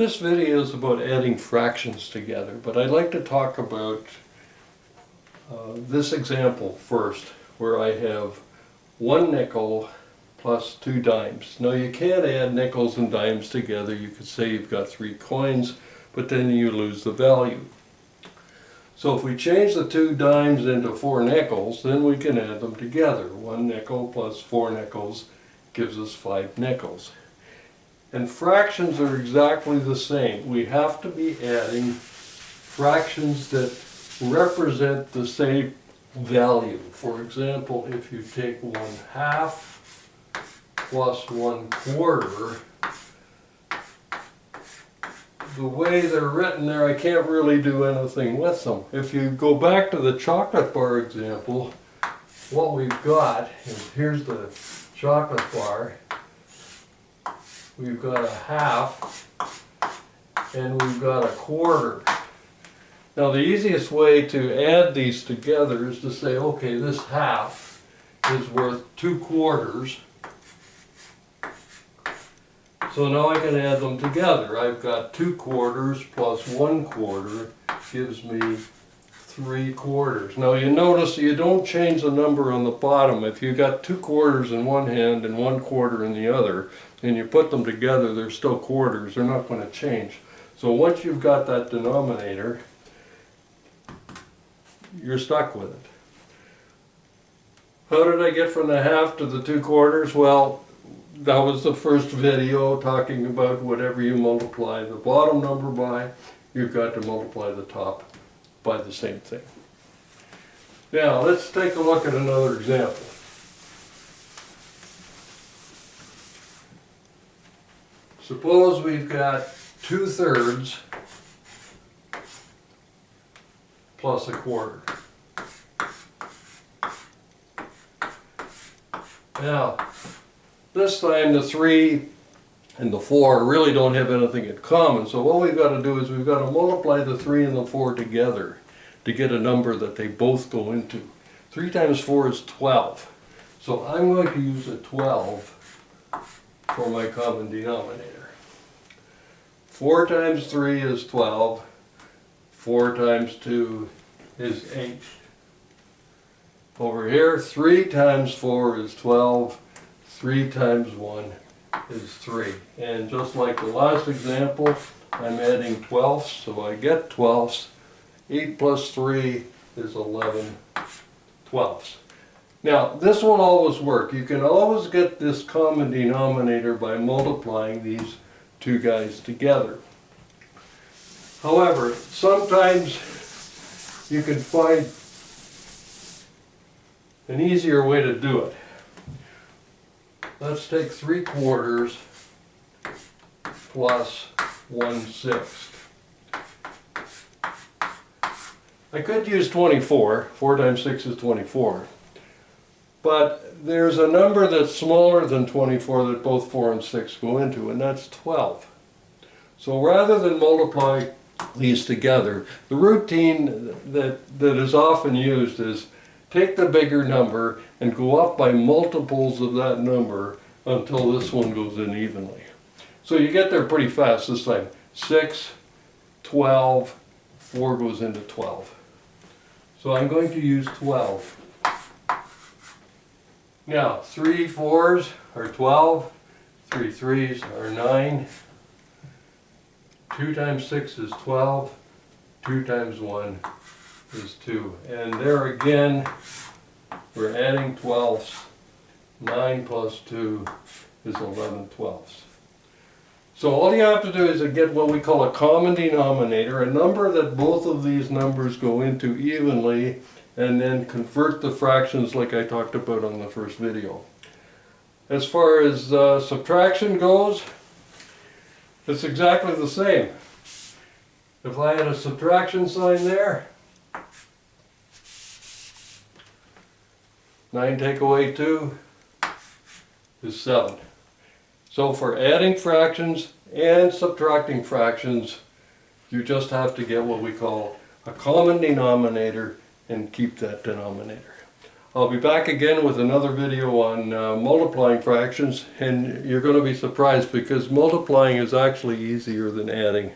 This video is about adding fractions together, but I'd like to talk about this example first, where I have 1 nickel plus 2 dimes. Now you can't add nickels and dimes together. You could say you've got 3 coins, but then you lose the value. So if we change the 2 dimes into 4 nickels, then we can add them together. 1 nickel plus 4 nickels gives us 5 nickels. And fractions are exactly the same. We have to be adding fractions that represent the same value. For example, if you take 1/2 plus 1/4, the way they're written there, I can't really do anything with them. If you go back to the chocolate bar example, what we've got is, here's the chocolate bar. We've got 1/2 and we've got 1/4. Now the easiest way to add these together is to say, okay, this 1/2 is worth 2/4. So now I can add them together. I've got 2/4 plus 1/4 gives me 3/4. Now you notice you don't change the number on the bottom. If you got 2/4 in one hand and 1/4 in the other, and you put them together, they're still quarters. They're not going to change. So once you've got that denominator, you're stuck with it. How did I get from the 1/2 to the 2/4? Well, that was the first video talking about whatever you multiply the bottom number by, you've got to multiply the top by the same thing. Now let's take a look at another example. Suppose we've got 2/3 plus 1/4. Now, this time the 3 and the 4 really don't have anything in common, so what we've got to do is we've got to multiply the 3 and the 4 together to get a number that they both go into. 3 times 4 is 12. So I'm going to use a 12 for my common denominator. 4 times 3 is 12. 4 times 2 is 8. Over here, 3 times 4 is 12. 3 times 1 is 3. And just like the last example, I'm adding twelfths, so I get twelfths. 8 plus 3 is 11 twelfths. Now, this will always work. You can always get this common denominator by multiplying these two guys together. However, sometimes you can find an easier way to do it. Let's take 3/4 plus 1/6. I could use 24. 4 times 6 is 24. But there's a number that's smaller than 24 that both 4 and 6 go into, and that's 12. So rather than multiply these together, the routine that is often used is take the bigger number and go up by multiples of that number until this one goes in evenly. So you get there pretty fast this time. 6, 12, 4 goes into 12. So I'm going to use 12. Now, 3 4s are 12, 3 3s are 9, 2 times 6 is 12, 2 times 1 is 2. And there again, we're adding twelfths. 9 plus 2 is 11 twelfths. So all you have to do is get what we call a common denominator, a number that both of these numbers go into evenly, and then convert the fractions like I talked about on the first video. As far as subtraction goes, it's exactly the same. If I had a subtraction sign there, 9 take away 2 is 7. So for adding fractions and subtracting fractions, you just have to get what we call a common denominator and keep that denominator. I'll be back again with another video on multiplying fractions, and you're going to be surprised because multiplying is actually easier than adding.